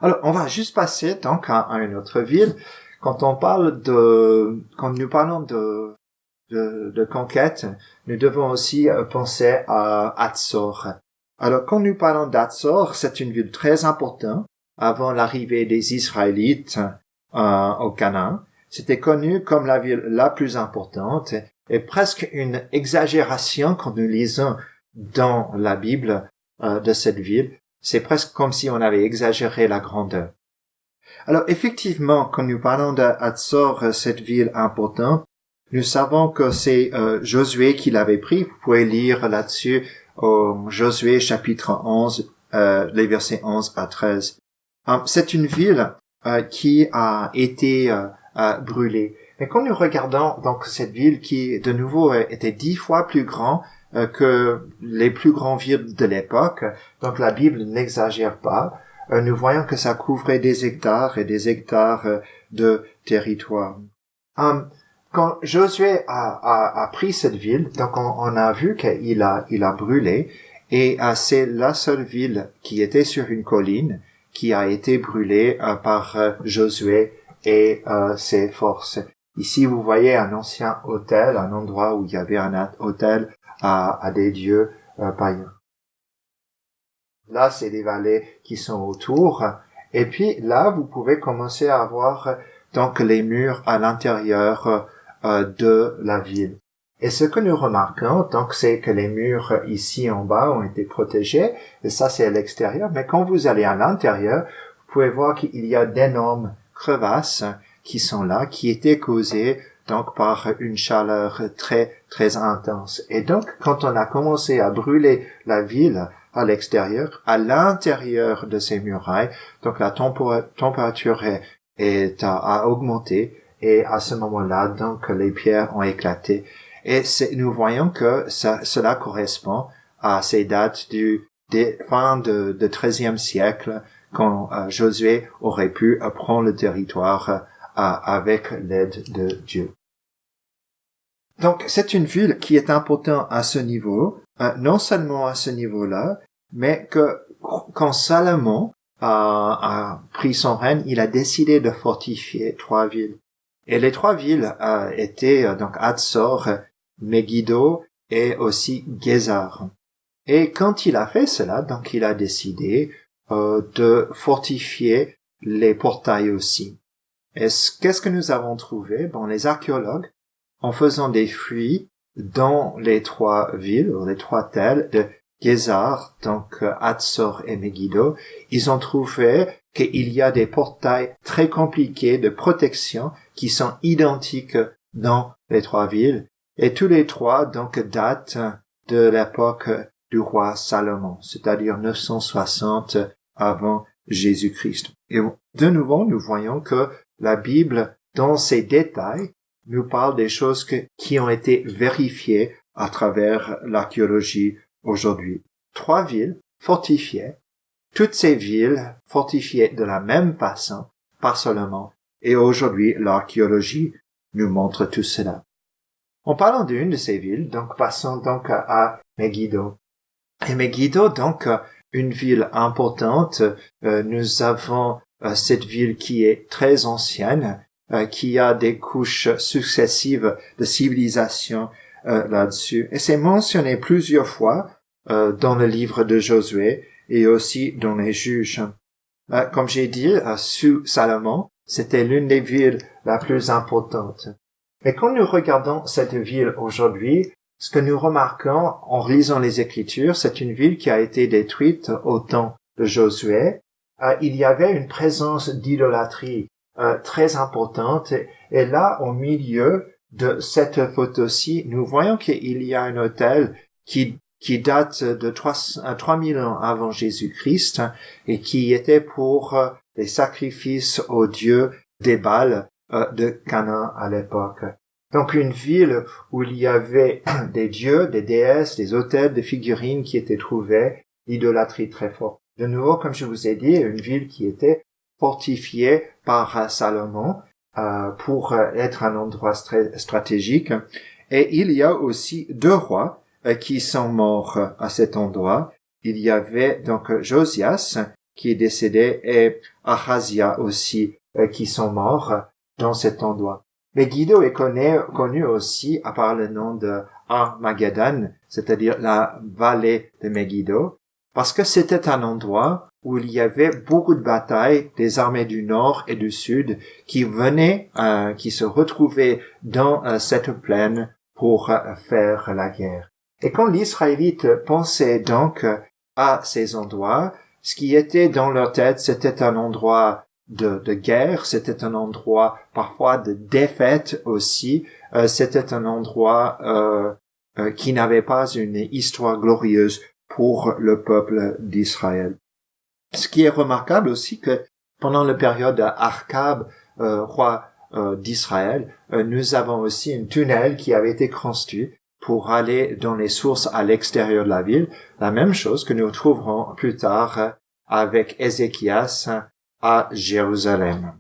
Alors, on va juste passer donc à une autre ville. Quand nous parlons de conquête, nous devons aussi penser à Hatzor. Alors, quand nous parlons d'Hatzor, c'est une ville très importante avant l'arrivée des Israélites au Canaan. C'était connu comme la ville la plus importante et presque une exagération quand nous lisons dans la Bible de cette ville. C'est presque comme si on avait exagéré la grandeur. Alors effectivement, quand nous parlons d'Hatzor, cette ville importante, nous savons que c'est Josué qui l'avait pris. Vous pouvez lire là-dessus Josué chapitre 11, les versets 11 à 13. C'est une ville qui a été brûlée. Et quand nous regardons donc cette ville qui de nouveau était 10 fois plus grande que les plus grandes villes de l'époque, donc la Bible n'exagère pas, nous voyons que ça couvrait des hectares et des hectares de territoire. Quand Josué a pris cette ville, donc on a vu qu'il a brûlé, et c'est la seule ville qui était sur une colline qui a été brûlée par Josué et ses forces. Ici, vous voyez un ancien autel, un endroit où il y avait un autel à des dieux païens. Là, c'est des vallées qui sont autour. Et puis là, vous pouvez commencer à voir donc les murs à l'intérieur de la ville. Et ce que nous remarquons, donc, c'est que les murs ici en bas ont été protégés. Et ça, c'est à l'extérieur. Mais quand vous allez à l'intérieur, vous pouvez voir qu'il y a d'énormes crevasses qui sont là, qui étaient causées donc par une chaleur très, très intense. Et donc, quand on a commencé à brûler la ville à l'extérieur, à l'intérieur de ces murailles, donc la température a augmenté, et à ce moment-là, donc, les pierres ont éclaté. Et nous voyons que cela correspond à ces dates des fins de 13e siècle, quand Josué aurait pu prendre le territoire avec l'aide de Dieu. Donc, c'est une ville qui est importante à ce niveau, non seulement à ce niveau-là, mais que quand Salomon a pris son règne, il a décidé de fortifier 3 villes. Et les 3 villes étaient donc Hatzor, Megiddo et aussi Gézar. Et quand il a fait cela, donc il a décidé de fortifier les portails aussi. Et qu'est-ce que nous avons trouvé? Bon, les archéologues, en faisant des fouilles dans les 3 villes, ou les 3 tels de Gézar, donc Hatzor et Megiddo, ils ont trouvé qu'il y a des portails très compliqués de protection qui sont identiques dans les 3 villes, et tous les 3 donc datent de l'époque du roi Salomon, c'est-à-dire 960 avant Jésus-Christ. Et de nouveau, nous voyons que la Bible, dans ses détails, nous parle des choses qui ont été vérifiées à travers l'archéologie aujourd'hui. 3 villes fortifiées, toutes ces villes fortifiées de la même façon par Salomon. Et aujourd'hui, l'archéologie nous montre tout cela. En parlant d'une de ces villes, donc passons donc à Megiddo. Et Megiddo, donc, une ville importante, nous avons cette ville qui est très ancienne, qui a des couches successives de civilisation là-dessus. Et c'est mentionné plusieurs fois dans le livre de Josué et aussi dans les Juges. Comme j'ai dit, sous Salomon, c'était l'une des villes la plus importantes. Mais quand nous regardons cette ville aujourd'hui, ce que nous remarquons en lisant les Écritures, c'est une ville qui a été détruite au temps de Josué. Il y avait une présence d'idolâtrie très importante. Et là, au milieu de cette photo-ci, nous voyons qu'il y a un autel qui date de 3000 ans avant Jésus-Christ et qui était pour les sacrifices aux dieux des Baals de Canaan à l'époque. Donc une ville où il y avait des dieux, des déesses, des autels, des figurines qui étaient trouvées, l'idolâtrie très forte. De nouveau, comme je vous ai dit, une ville qui était fortifiée par Salomon pour être un endroit stratégique. Et il y a aussi 2 rois qui sont morts à cet endroit. Il y avait donc Josias qui est décédé et Ahazia aussi qui sont morts dans cet endroit. Megiddo est connu aussi par le nom de Armageddon, c'est-à-dire la vallée de Megiddo, parce que c'était un endroit où il y avait beaucoup de batailles des armées du nord et du sud qui se retrouvaient dans cette plaine pour faire la guerre. Et quand les Israélites pensaient donc à ces endroits, ce qui était dans leur tête, c'était un endroit de guerre, c'était un endroit parfois de défaite aussi, c'était un endroit qui n'avait pas une histoire glorieuse pour le peuple d'Israël. Ce qui est remarquable aussi que pendant la période d'Achab, roi d'Israël, nous avons aussi un tunnel qui avait été construit pour aller dans les sources à l'extérieur de la ville, la même chose que nous trouverons plus tard avec Ézéchias à Jérusalem.